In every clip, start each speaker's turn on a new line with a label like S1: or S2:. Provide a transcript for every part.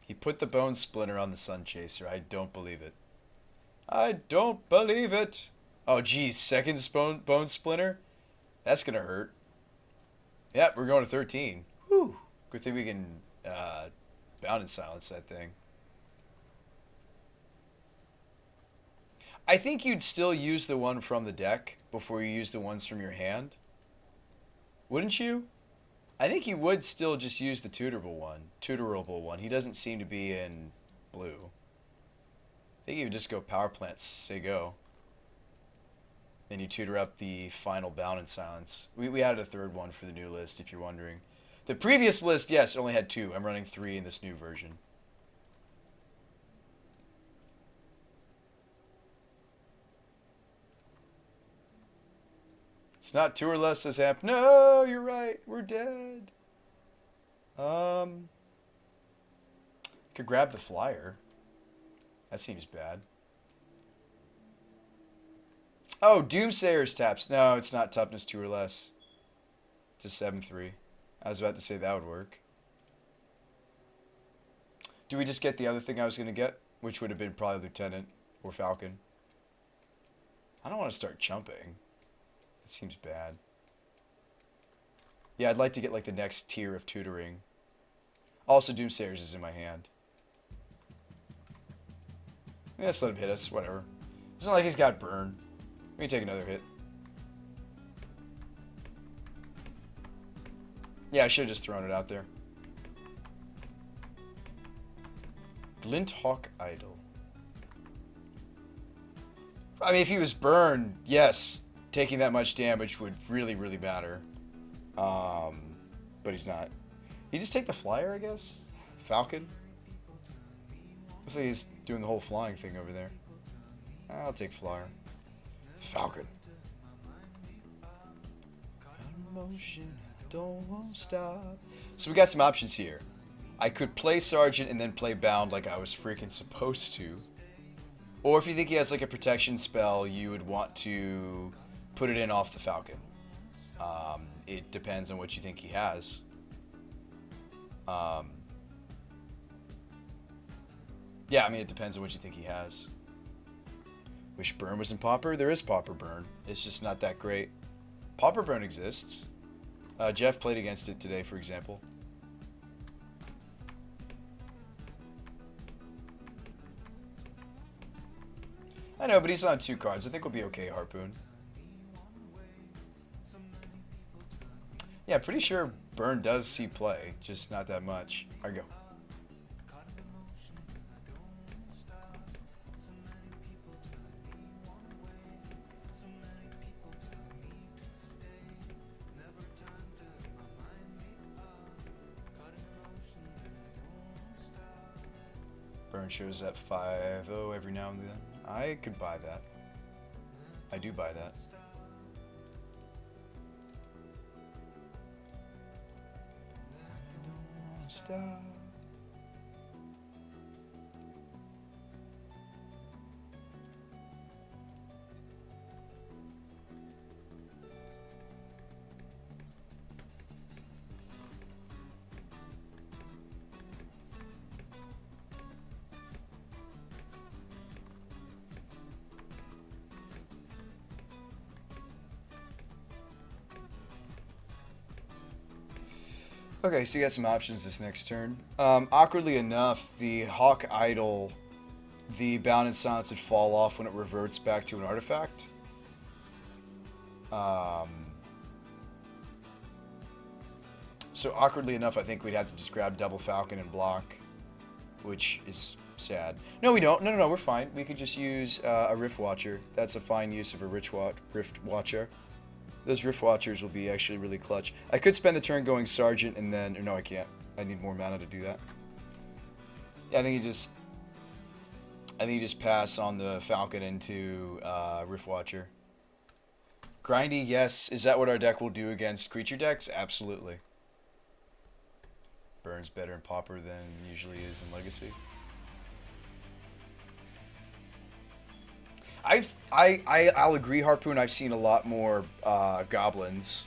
S1: He put the bone splinter on the Sun Chaser. I don't believe it. I don't believe it. Oh, geez. Second bone splinter? That's going to hurt. Yep, we're going to 13. Whew. Good thing we can bound and silence that thing. I think you'd still use the one from the deck before you use the ones from your hand. Wouldn't you? I think you would still just use the tutorable one. He doesn't seem to be in blue. I think you would just go power plant, say go. Then you tutor up the final bound and silence. We added a third one for the new list, if you're wondering. The previous list, yes, only had 2. I'm running 3 in this new version. It's not 2 or less, says Amp. No, you're right. We're dead. Could grab the flyer. That seems bad. Oh, Doomsayer's taps. No, it's not toughness 2 or less. It's a 7-3. I was about to say that would work. Do we just get the other thing I was going to get? Which would have been probably Lieutenant or Falcon. I don't want to start chumping. It seems bad. Yeah, I'd like to get like the next tier of tutoring. Also, Doomsayers is in my hand. Yeah, let's let him hit us. Whatever. It's not like he's got burn. We can take another hit. Yeah, I should have just thrown it out there. Glint Hawk Idol. I mean, if he was burned, yes, taking that much damage would really, really matter. But he's not. You just take the flyer, I guess? Falcon? Looks like he's doing the whole flying thing over there. I'll take flyer. Falcon. Don't stop. So we got some options here. I could play Sergeant and then play Bound like I was freaking supposed to. Or if you think he has like a protection spell, you would want to put it in off the Falcon. It depends on what you think he has. Yeah, I mean, it depends on what you think he has. Wish Burn was in Pauper. There is Pauper Burn. It's just not that great. Pauper Burn exists. Jeff played against it today, for example. I know, but he's on 2 cards. I think we'll be okay, Harpoon. Yeah, pretty sure Burn does see play, just not that much. Alright, go. Burn shows up 5-0 every now and then. I could buy that. I do buy that. Don't stop. Okay, so you got some options this next turn. Awkwardly enough, the Hawk Idol, the Bound and Silence would fall off when it reverts back to an artifact. So awkwardly enough, I think we'd have to just grab Double Falcon and block, which is sad. No, we don't. No, we're fine. We could just use a Rift Watcher. That's a fine use of a Rift Watcher. Those Rift Watchers will be actually really clutch. I could spend the turn going Sergeant and then... No, I can't. I need more mana to do that. Yeah, I think you just pass on the Falcon into Rift Watcher. Grindy, yes. Is that what our deck will do against creature decks? Absolutely. Burns better in Pauper than usually is in Legacy. I'll agree, Harpoon. I've seen a lot more goblins.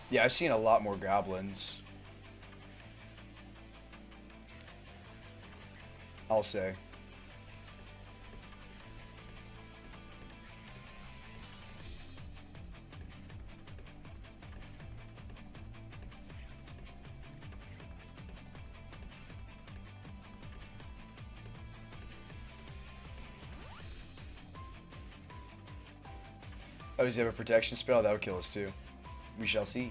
S1: Yeah, I've seen a lot more goblins. I'll say. Oh, does he have a protection spell? That would kill us too. We shall see.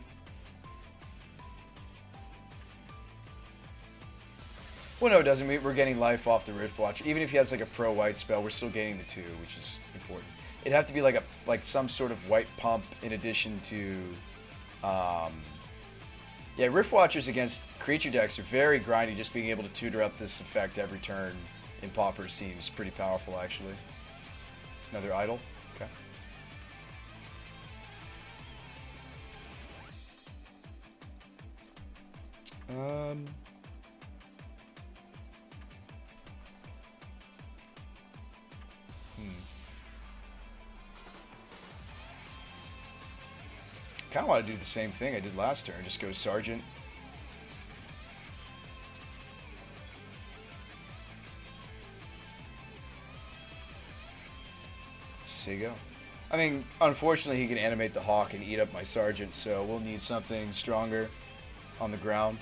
S1: Well, no, it doesn't. We're getting life off the Rift Watcher. Even if he has like a pro white spell, we're still gaining the 2, which is important. It'd have to be like some sort of white pump in addition to, yeah, Rift Watchers against creature decks are very grindy. Just being able to tutor up this effect every turn in Pauper seems pretty powerful, actually. Another idol. Okay. Kind of want to do the same thing I did last turn. Just go Sergeant. There you go. I mean, unfortunately, he can animate the Hawk and eat up my Sergeant, so we'll need something stronger on the ground.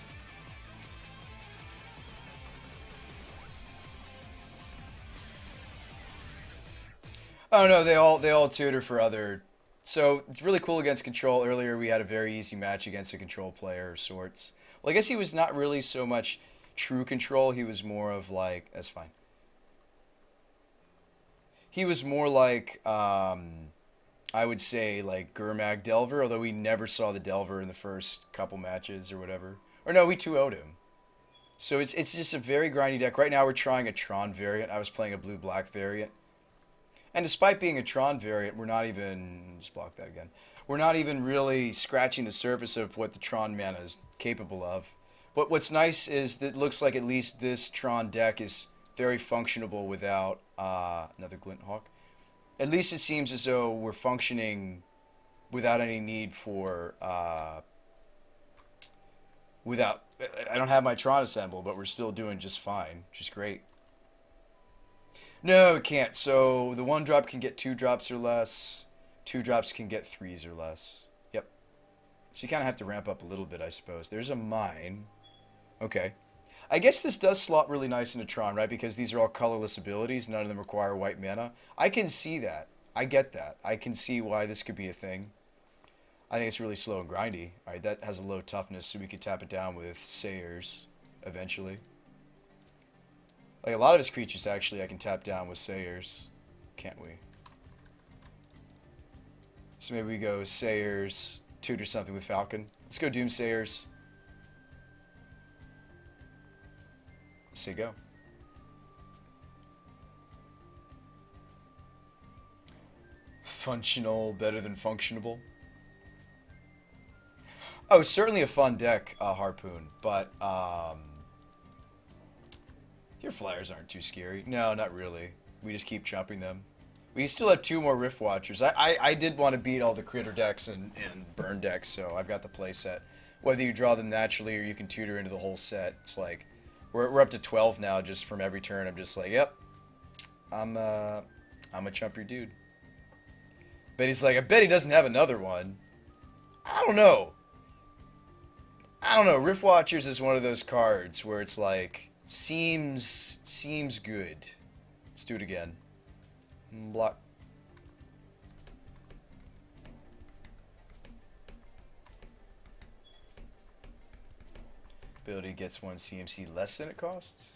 S1: Oh no, they all tutor for other. So it's really cool against control. Earlier we had a very easy match against a control player of sorts. Well, I guess he was not really so much true control. He was more of like, that's fine. He was more like, I would say like Gurmag Delver, although we never saw the Delver in the first couple matches or whatever. Or no, we 2-0'd him. So it's just a very grindy deck. Right now we're trying a Tron variant. I was playing a blue-black variant. And despite being a Tron variant, we're not even, just block that again, we're not even really scratching the surface of what the Tron mana is capable of. What's nice is that it looks like at least this Tron deck is very functionable without, another Glint Hawk. At least it seems as though we're functioning without any need for, without, I don't have my Tron assembled, but we're still doing just fine, which is great. No, it can't. So the 1-drop can get 2 drops or less. 2 drops can get 3s or less. Yep. So you kind of have to ramp up a little bit, I suppose. There's a mine. Okay. I guess this does slot really nice into Tron, right? Because these are all colorless abilities. None of them require white mana. I can see that. I get that. I can see why this could be a thing. I think it's really slow and grindy. All right, that has a low toughness, so we could tap it down with Sayers eventually. Like a lot of his creatures, actually, I can tap down with Sayers. Can't we? So maybe we go Sayers, tutor something with Falcon. Let's go Doomsayers. Say go. Functional better than functionable. Oh, certainly a fun deck, Harpoon, but your flyers aren't too scary. No, not really. We just keep chopping them. We still have 2 more Rift Watchers. I did want to beat all the critter decks and burn decks, so I've got the play set. Whether you draw them naturally or you can tutor into the whole set, it's like we're up to 12 now. Just from every turn, I'm just like, yep, I'm a chumpier dude. But he's like, I bet he doesn't have another one. I don't know. Rift Watchers is one of those cards where it's like seems good. Let's do it again. Block. Ability gets 1 CMC less than it costs?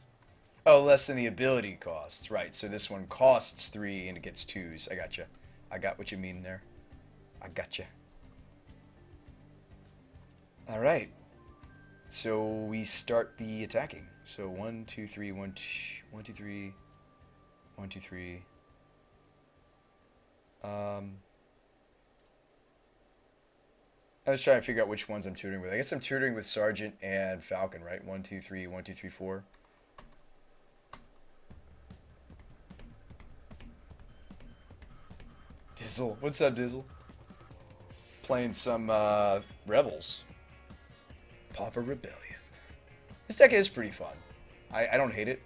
S1: Oh, less than the ability costs. Right, so this one costs 3 and it gets 2s. I gotcha. I got what you mean there. I gotcha. Alright. So we start the attacking. So 1, 2, 3, 1, 2, 3, 1, 2, 3. I was trying to figure out which ones I'm tutoring with. I guess I'm tutoring with Sergeant and Falcon, right? 1, 2, 3, 1, 2, 3, 4. Dizzle. What's up, Dizzle? Playing some Rebels. Pauper Rebellion. This deck is pretty fun. I don't hate it.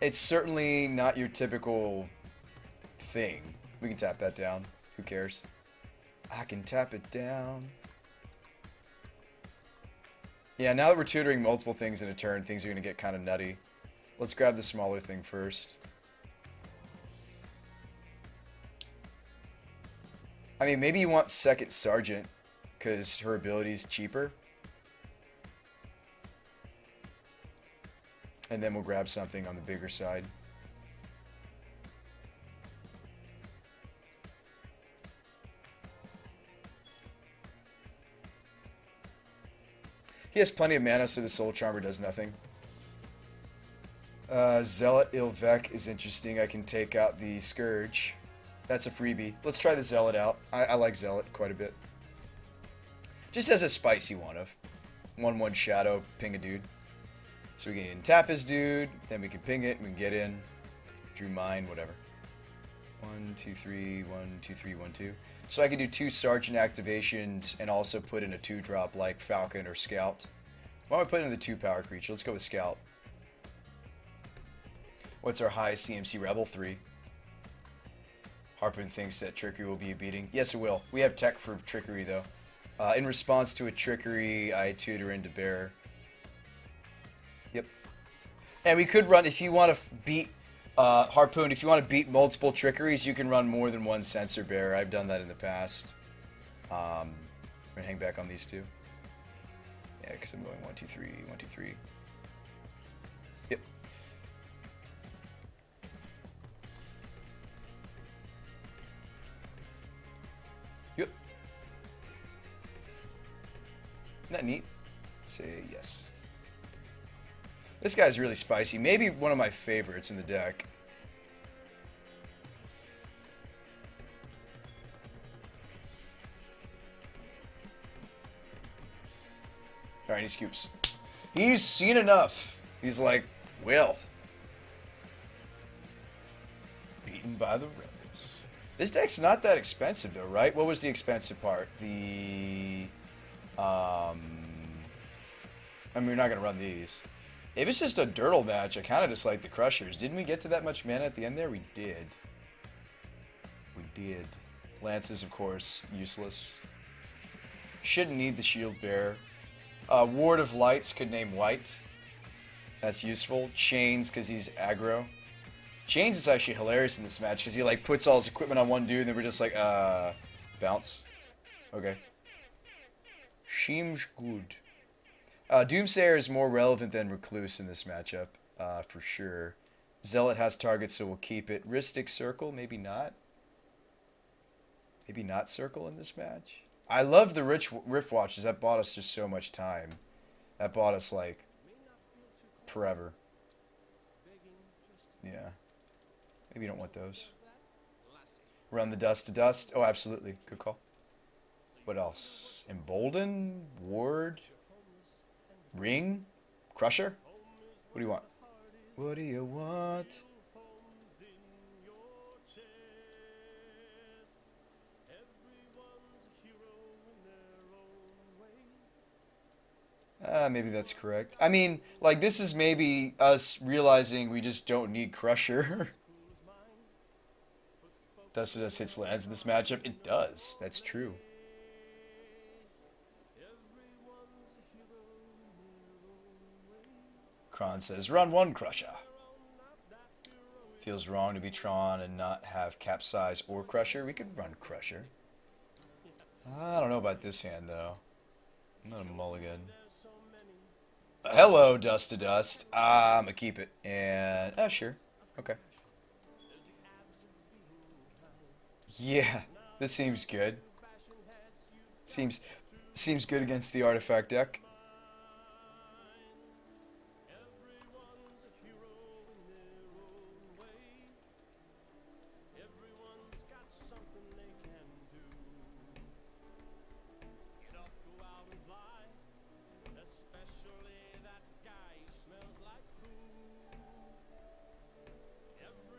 S1: It's certainly not your typical thing. We can tap that down. Who cares? I can tap it down. Yeah, now that we're tutoring multiple things in a turn, things are going to get kind of nutty. Let's grab the smaller thing first. I mean, maybe you want Second Sergeant, because her ability's cheaper. And then we'll grab something on the bigger side. He has plenty of mana, so the Soul Charmer does nothing. Zealot Ilvec is interesting. I can take out the Scourge. That's a freebie. Let's try the Zealot out. I like Zealot quite a bit. Just as a spicy one of 1/1 Shadow, ping a dude. So we can tap his dude, then we can ping it, and we can get in. Drew mine, whatever. 1, 2, 3, 1, 2, 3, 1, 2. So I can do 2 Sergeant activations and also put in a 2-drop like Falcon or Scout. Why don't we put in the 2-power creature? Let's go with Scout. What's our highest CMC Rebel? 3. Harpoon thinks that Trickery will be a beating. Yes, it will. We have tech for Trickery, though. In response to a Trickery, I tutor into Bear. Yep. And we could run, if you want to beat Harpoon, if you want to beat multiple Trickeries, you can run more than one Censor Bear. I've done that in the past. We're going to hang back on these two. Yeah, because I'm going 1, 2, 3, 1, 2, 3. Yep. Yep. Isn't that neat? Say yes. This guy's really spicy. Maybe one of my favorites in the deck. Alright, he scoops. He's seen enough. He's like, well, beaten by the rebels. This deck's not that expensive though, right? What was the expensive part? The I mean, we're not gonna run these. If it's just a Dirtle match, I kind of just like the Crushers. Didn't we get to that much mana at the end there? We did. We did. Lances, of course, useless. Shouldn't need the Shield Bearer. Ward of Lights could name White. That's useful. Chains, because he's aggro. Chains is actually hilarious in this match, because he like puts all his equipment on one dude, and then we're just like, bounce. Okay. Seems good. Doomsayer is more relevant than Recluse in this matchup, for sure. Zealot has targets, so we'll keep it. Rhystic Circle, maybe not. Maybe not Circle in this match. I love the Rift Watches. That bought us just so much time. That bought us, like, forever. Yeah. Maybe you don't want those. Run the Dust to Dust. Oh, absolutely. Good call. What else? Embolden? Ward? Ring? Crusher? What do you want? What do you want? Maybe that's correct. I mean, like, this is maybe us realizing we just don't need Crusher. Does it hits lands in this matchup? It does. That's true. Kron says, run 1 Crusher. Feels wrong to be Tron and not have Capsize or Crusher. We could run Crusher. I don't know about this hand, though. I'm not a mulligan. Hello, Dust to Dust. I'm going to keep it. And, sure. Okay. Yeah, this seems good. Seems good against the artifact deck.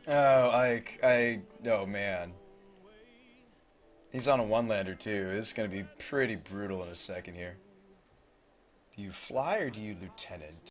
S1: Oh, oh man. He's on a 1-lander too. This is going to be pretty brutal in a second here. Do you fly or do you lieutenant?